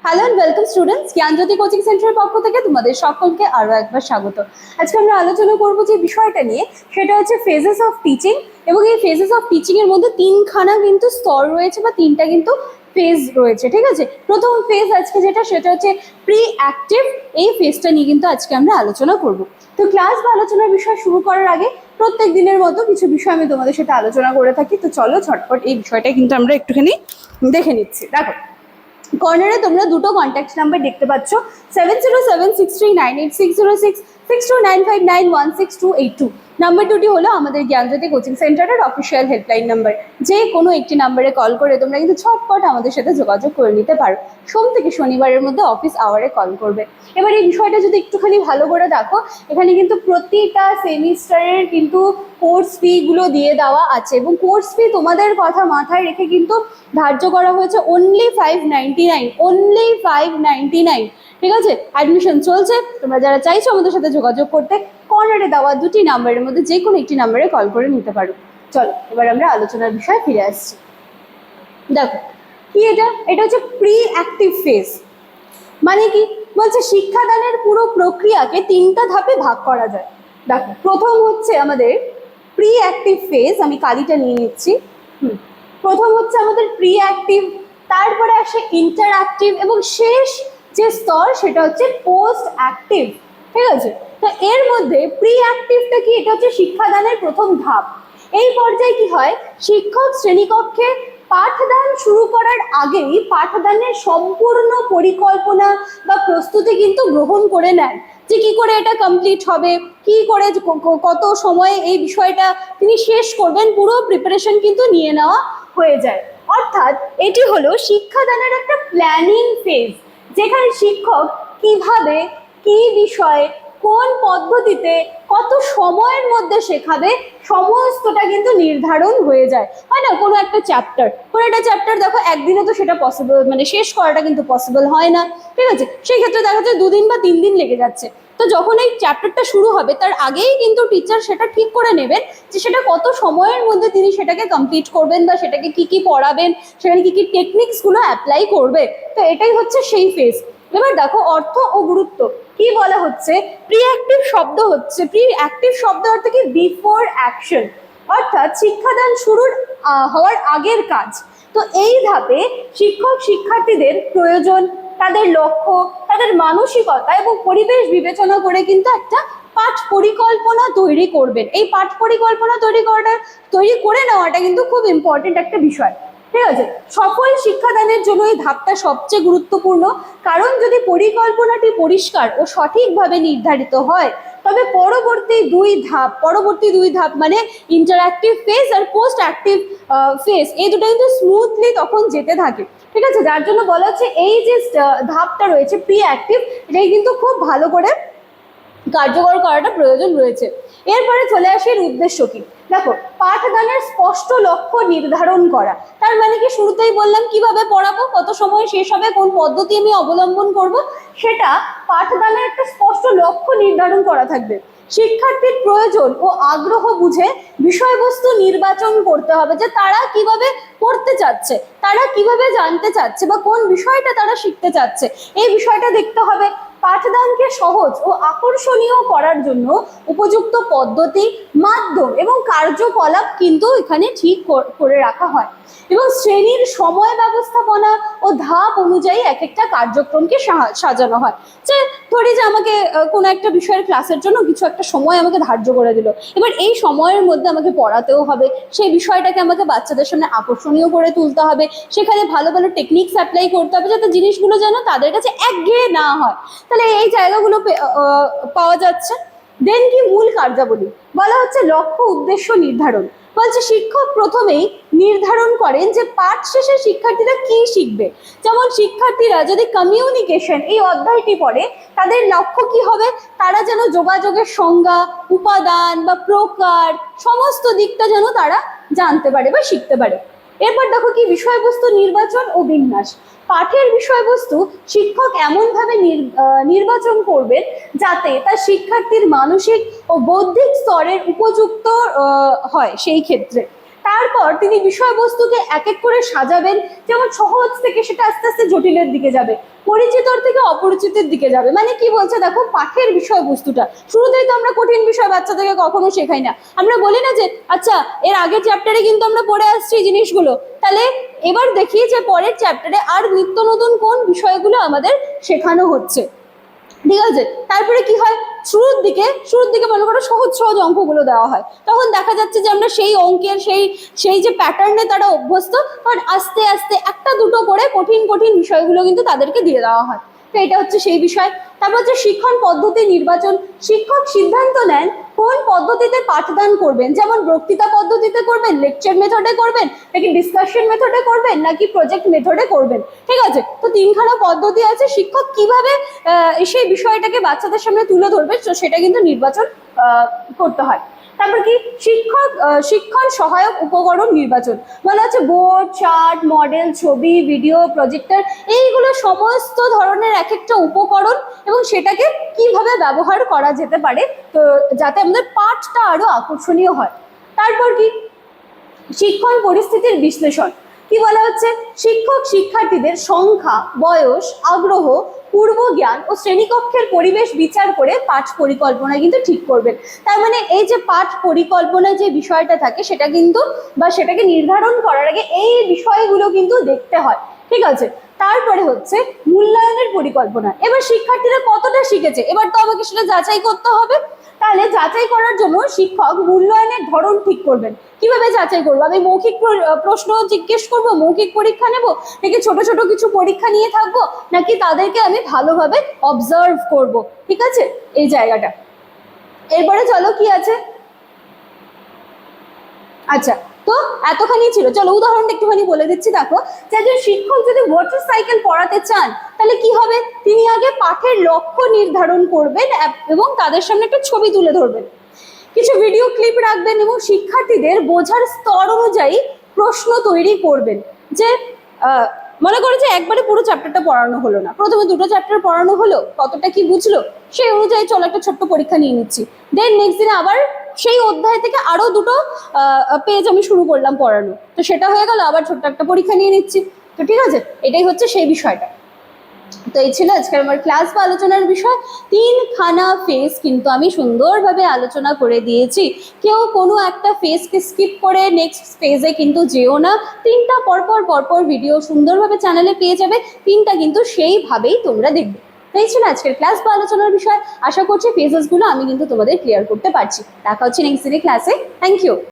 Hello and welcome students, Gyanjyoti coaching সেন্টারের পক্ষ থেকে তোমাদের সকলকে আরও একবার স্বাগত। আজকে আমরা আলোচনা করব যে বিষয়টা নিয়ে, সেটা হচ্ছে ফেজেস অফ টিচিং। এবং এই ফেজেস অফ টিচিং এর মধ্যে তিনখানা কিন্তু স্তর রয়েছে বা তিনটা কিন্তু ফেজ রয়েছে, ঠিক আছে। প্রথম ফেজ আজকে যেটা, সেটা হচ্ছে প্রি অ্যাক্টিভ। এই ফেজটা নিয়ে কিন্তু আজকে আমরা আলোচনা করব। তো ক্লাস বা আলোচনার বিষয় শুরু করার আগে প্রত্যেক দিনের মতো কিছু বিষয় আমি তোমাদের সাথে আলোচনা করে থাকি। তো চলো ঝটপট এই বিষয়টা কিন্তু আমরা একটুখানি দেখে নিচ্ছি। দেখো, কর্নারে তোমরা দুটো কন্ট্যাক্ট নাম্বার দেখতে পাচ্ছ, 7076398606, 6295916282। নাম্বার দুটি হলো আমাদের জ্ঞানজ্যোতি কোচিং সেন্টারের অফিসিয়াল হেল্পলাইন নাম্বার। যে কোনো একটি নাম্বারে কল করে তোমরা কিন্তু ঝটপট আমাদের সাথে যোগাযোগ করে নিতে পারো। সোম থেকে শনিবারের মধ্যে অফিস আওয়ারে কল করবে। এবার এই বিষয়টা যদি একটুখানি ভালো করে দেখো, এখানে কিন্তু প্রতিটা সেমিস্টারের কিন্তু কোর্স ফি গুলো দিয়ে দেওয়া আছে, এবং কোর্স ফি তোমাদের কথা মাথায় রেখে কিন্তু ধার্য করা হয়েছে অনলি 599, অনলি 599, ঠিক আছে। অ্যাডমিশন চলছে, তোমরা যারা চাইছো আমাদের সাথে যোগাযোগ করতে, কর্নারে দেওয়া দুটি নাম্বারের মধ্যে যে কোনো একটি নাম্বারে কল করে নিতে পারো। চলো এবার আমরা আলোচনার বিষয়ে ফিরে আসছি। দেখো কি এটা হচ্ছে প্রি অ্যাক্টিভ ফেজ। মানে কি বলছে, শিক্ষাদানের পুরো প্রক্রিয়াকে তিনটা ধাপে ভাগ করা যায়। দেখো, প্রথম হচ্ছে আমাদের প্রি অ্যাক্টিভ ফেজ। আমি কালিটা নিয়ে নিচ্ছি। প্রথম হচ্ছে আমাদের প্রি অ্যাক্টিভ, তারপরে আসে ইন্টারঅ্যাক্টিভ, এবং শেষ যে স্তর সেটা হচ্ছে পোস্ট অ্যাক্টিভ, ঠিক আছে। তো এর মধ্যে প্রি অ্যাক্টিভটা কি, এটা হচ্ছে শিক্ষাদানের প্রথম ধাপ। এই পর্যায়ে কি হয়, শিক্ষক শ্রেণীকক্ষে পাঠদান শুরু করার আগেই পাঠদানের সম্পূর্ণ পরিকল্পনা বা প্রস্তুতি কিন্তু গ্রহণ করে নেন, যে কি করে এটা কমপ্লিট হবে, কি করে কত সময়ে এই বিষয়টা তিনি শেষ করবেন, পুরো প্রিপারেশন কিন্তু নিয়ে নেওয়া হয়ে যায়। অর্থাৎ এটি হলো শিক্ষাদানের একটা প্ল্যানিং ফেজ, যেখানে শিক্ষক কিভাবে, কি বিষয়ে, কোন পদ্ধতিতে, কত সময়ের মধ্যে শেখাবে, সমস্তটা কিন্তু নির্ধারণ হয়ে যায়। হয় না, কোনো একটা চ্যাপ্টার দেখো একদিনে তো সেটা পসিবল, মানে শেষ করাটা কিন্তু পসিবল হয় না, ঠিক আছে। সেই ক্ষেত্রে দেখা যাচ্ছে 2 দিন বা 3 দিন লেগে যাচ্ছে। তো যখন এই চ্যাপ্টারটা শুরু হবে, তার আগেই কিন্তু টিচার সেটা ঠিক করে নেবেন যে সেটা কত সময়ের মধ্যে তিনি সেটাকে কমপ্লিট করবেন, বা সেটাকে কি কি পড়াবেন, সেখানে কি কি টেকনিক্সগুলো অ্যাপ্লাই করবে। তো এটাই হচ্ছে সেই ফেজ। এবার দেখো অর্থ ও গুরুত্ব কি বলা হচ্ছে। প্রি অ্যাক্টিভ শব্দ অর্থ কি, বিফোর অ্যাকশন, অর্থাৎ শিক্ষাদান শুরুর হওয়ার আগের কাজ। তো এই ধাপে শিক্ষক শিক্ষার্থীদের প্রয়োজন, তাদের লক্ষ্য, তাদের মানসিকতা এবং পরিবেশ বিবেচনা করে কিন্তু একটা পাঠ পরিকল্পনা তৈরি করবেন। এই পাঠ পরিকল্পনা তৈরি করে নেওয়াটা কিন্তু খুব ইম্পর্টেন্ট একটা বিষয়, ঠিক আছে। সফল শিক্ষাদানের জন্য এই ধাপটা সবচেয়ে গুরুত্বপূর্ণ, কারণ যদি পরিকল্পনাটি পরিষ্কার ও সঠিকভাবে নির্ধারিত হয়, তবে পরবর্তী দুই ধাপ মানে ইন্টারঅ্যাক্টিভ ফেজ আর পোস্ট অ্যাক্টিভ ফেজ, এই দুটো কিন্তু স্মুথলি তখন যেতে থাকে, ঠিক আছে। যার জন্য বলা হচ্ছে এই যে ধাপটা রয়েছে প্রি অ্যাক্টিভ, এটাই কিন্তু খুব ভালো করে কার্যকর করাটা প্রয়োজন রয়েছে। এরপরে চলে আসে এর উদ্দেশ্য কি। দেখো, পাঠদানের স্পষ্ট লক্ষ্য নির্ধারণ করা। তার মানে কি, শুরুতেই বললাম কিভাবে পড়াবো, কত সময় শেষ হবে, কোন পদ্ধতি আমি অবলম্বন করব, সেটা পাঠদানের একটা স্পষ্ট লক্ষ্য নির্ধারণ করা থাকবে। শিক্ষার্থীর প্রয়োজন ও আগ্রহ বুঝে বিষয়বস্তু নির্বাচন করতে হবে, যে তারা কিভাবে পড়তে চাচ্ছে, তারা কিভাবে জানতে চাচ্ছে, বা কোন বিষয়টা তারা শিখতে চাচ্ছে, এই বিষয়টা দেখতে হবে। পাঠদানকে সহজ ও আকর্ষণীয় করার জন্য উপযুক্ত পদ্ধতি, মাধ্যম এবং কার্যকলাপ কিন্তু এখানে ঠিক করে রাখা হয়, এবং শ্রেণীর সময় ব্যবস্থাপনা ও ধাপ অনুযায়ী এক একটা কার্যক্রমকে সাজানো হয়। যে ধরি যে আমাকে কোনো একটা বিষয়ের ক্লাসের জন্য কিছু একটা সময় আমাকে ধার্য করে দিল, এবার এই সময়ের মধ্যে আমাকে পড়াতেও হবে, সেই বিষয়টাকে আমাকে বাচ্চাদের সামনে আকর্ষণীয় করে তুলতে হবে, সেখানে ভালো ভালো টেকনিক্স অ্যাপ্লাই করতে হবে, যাতে জিনিসগুলো যেন তাদের কাছে একঘেয়ে না হয়। তাহলে এই জায়গাগুলো পাওয়া যাচ্ছে। দেন কি মূল কার্যাবলী বলা হচ্ছে, লক্ষ্য উদ্দেশ্য নির্ধারণ। বলছে শিক্ষক প্রথমেই নির্ধারণ করেন যে পাঠ শেষে শিক্ষার্থীরা কি শিখবে। যেমন শিক্ষার্থীরা যদি কমিউনিকেশন এই অধ্যায়টি পড়ে, তাদের লক্ষ্য কি হবে, তারা যেন যোগাযোগের সংজ্ঞা, উপাদান বা প্রকার সমস্ত দিকটা যেন তারা জানতে পারে বা শিখতে পারে। এরপর দেখো কি, বিষয়বস্তু নির্বাচন ও বিন্যাস। পাঠের বিষয়বস্তু শিক্ষক এমনভাবে নির্বাচন করবেন যাতে তা শিক্ষার্থীর মানসিক ও বৌদ্ধিক স্তরের উপযুক্ত হয়। সেই ক্ষেত্রে তারপর তিনি বিষয়বস্তুকে এক এক করে সাজাবেন, যেমন সহজ থেকে সেটা আস্তে আস্তে জটিলের দিকে যাবে, পরিচিতর থেকে অপরিচিতের দিকে যাবে। মানে কি বলছে দেখো, পাঠের বিষয়বস্তুটা শুরুতেই তো আমরা কঠিন বিষয় বাচ্চাদেরকে কখনো শেখাই না। আমরা বলি না যে আচ্ছা এর আগের চ্যাপ্টারে কিন্তু আমরা পড়ে আসছি জিনিসগুলো, তাহলে এবার দেখি যে পরের চ্যাপ্টারে আর নিত্য নতুন কোন বিষয়গুলো আমাদের শেখানো হচ্ছে। ঠিক আছে, তারপরে কি হয়, শুরুর দিকে মনে করো সহজ সহজ অঙ্কগুলো দেওয়া হয়, তখন দেখা যাচ্ছে যে আমরা সেই অঙ্কের সেই যে প্যাটার্নে তারা অভ্যস্ত, তখন আস্তে আস্তে একটা দুটো করে কঠিন কঠিন বিষয়গুলো কিন্তু তাদেরকে দিয়ে দেওয়া হয়। তো এটা হচ্ছে সেই বিষয়। তারপর হচ্ছে শিক্ষণ পদ্ধতি নির্বাচন। শিক্ষক সিদ্ধান্ত নেন কোন পদ্ধতিতে পাঠদান করবেন, যেমন বক্তৃতা পদ্ধতিতে করবেন, লেকচার মেথডে করবেন, নাকি ডিসকাশন মেথডে করবেন, নাকি প্রজেক্ট মেথডে করবেন। ঠিক আছে, তো তিনখানা পদ্ধতি আছে, শিক্ষক কিভাবে সেই বিষয়টাকে বাচ্চাদের সামনে তুলে ধরবে তো সেটা কিন্তু নির্বাচন করতে হয়। তারপর কি শিক্ষণ সহায়ক উপকরণ নির্বাচন, বলা হচ্ছে বোর্ড, চার্ট, মডেল, ছবি, ভিডিও, প্রজেক্টর, এইগুলো সমস্ত ধরনের এক একটা উপকরণ এবং সেটাকে কিভাবে ব্যবহার করা যেতে পারে তো যাতে আমাদের পাঠটা আরো আকর্ষণীয় হয়। তারপর কি শিক্ষণ পরিস্থিতির বিশ্লেষণ। কি বলা হচ্ছে, শিক্ষক শিক্ষার্থীদের সংখ্যা, বয়স, আগ্রহ, পূর্ব জ্ঞান ও শ্রেণীকক্ষের পরিবেশ বিচার করে পাঠ পরিকল্পনা কিন্তু ঠিক করবেন। তার মানে এই যে পাঠ পরিকল্পনা যে বিষয়টা থাকে সেটা কিন্তু বা সেটাকে নির্ধারণ করার আগে এই বিষয়গুলো কিন্তু দেখতে হয়। ঠিক আছে, তারপরে হচ্ছে মূল্যায়নের পরিকল্পনা। এবার শিক্ষার্থীরা কতটা শিখেছে এবার তো আমাকে সেটা যাচাই করতে হবে। তাহলে যাচাই করার জন্য শিক্ষক মূল্যায়নের ধরন ঠিক করবেন। কিভাবে যাচাই করবো, আমি মৌখিক প্রশ্ন জিজ্ঞেস করবো, মৌখিক পরীক্ষা নেব, নাকি ছোট ছোট কিছু পরীক্ষা নিয়ে থাকবো, নাকি তাদেরকে আমি ভালোভাবে অবজার্ভ করব। ঠিক আছে, এই জায়গাটা। এরপরে চলো কি আছে, আচ্ছা তো এতখানি ছিল। চলো উদাহরণটা একটুখানি বলে দিচ্ছি। দেখো, যে একজন শিক্ষক যদি মোটর সাইকেল পড়াতে চান তাহলে কি হবে, তিনি আগে পাঠের লক্ষ্য নির্ধারণ করবেন এবং তাদের সামনে একটা ছবি তুলে ধরবেন, কিছু ভিডিও ক্লিপ রাখবেন এবং শিক্ষার্থীদের বোঝার স্তর অনুযায়ী প্রশ্ন তৈরি করবেন। যে মনে করো যে একবারে পুরো চ্যাপ্টারটা পড়ানো হলো না, প্রথমে দুটো চ্যাপ্টার পড়ানো হলো, কতটা কি বুঝলো সেই অনুযায়ী চলো একটা ছোট্ট পরীক্ষা নিয়ে নিচ্ছি, দেন নেক্সট দিনে আবার সেই অধ্যায় থেকে আরো দুটো পেজ আমি শুরু করলাম পড়ানো, তো সেটা হয়ে গেল, আবার ছোট্ট একটা পরীক্ষা নিয়ে নিচ্ছি। তো ঠিক আছে, এটাই হচ্ছে সেই বিষয়টা। তো এই ছিল আজকের আমার ক্লাস বা আলোচনার বিষয়। তিনখানা ফেজ কিন্তু আমি সুন্দরভাবে আলোচনা করে দিয়েছি, কেউ কোনো একটা ফেজকে স্কিপ করে নেক্সট ফেজে কিন্তু যেও না, তিনটা পরপর ভিডিও সুন্দরভাবে চ্যানেলে পেয়ে যাবে, তিনটা কিন্তু সেইভাবেই তোমরা দেখবে। এই ছিল আজকের ক্লাস বা আলোচনার বিষয়। আশা করছি ফেজেসগুলো আমি কিন্তু তোমাদের ক্লিয়ার করতে পারছি। দেখা হচ্ছে নেক্সট দিনের ক্লাসে। Thank you.